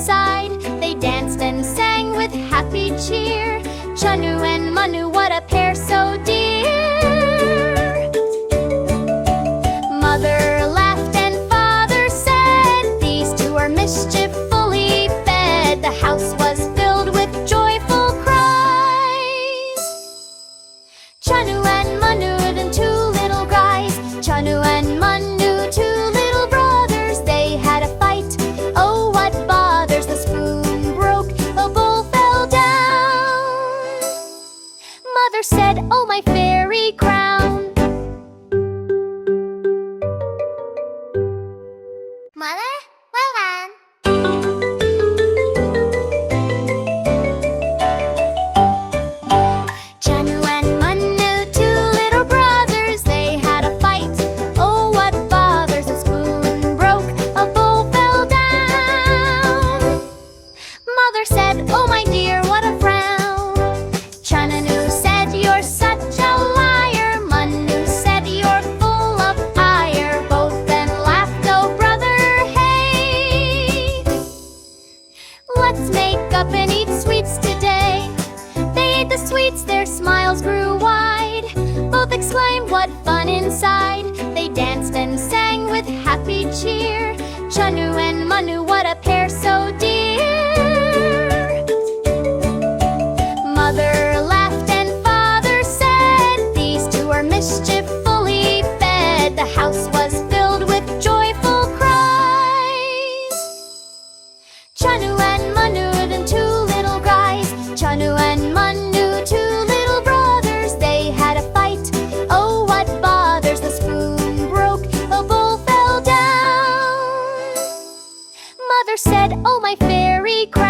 inside. They danced and sang with happy cheer. Chunnu and Munnu, what a pair so dear. Mother laughed and father said, these two are mischiefully fed. The house was filled with joyful cries. Chunnu and Munnu and two little guys. Chunnu and Munnu, two little brothers. They had a fight, oh what bothers. The spoon broke, the bowl fell down. Mother said, oh my fairy crown. Mother, well done. Chunnu and Munnu, two little brothers. They had a fight, oh what bothers. A spoon broke, a bowl fell down. Mother said, oh my dear, what a frown. Chunnu said, you're such a liar. Munnu said, you're full of ire. Both then laughed, oh brother, hey. Let's make up and eat sweets today. They ate the sweets, their smiles grew wide. Both exclaimed, what fun inside. They danced and sang with happy cheer. Chunnu and Munnu, what a pair so dear. Mother laughed and father said, these two are mischiefully fed. The house was filled with joyful cries. Chunnu and Munnu and two little guys. Chunnu and Munnu, two little brothers. They had a fight, oh what bothers. The spoon broke, the bowl fell down. Mother said, oh my fairy crown.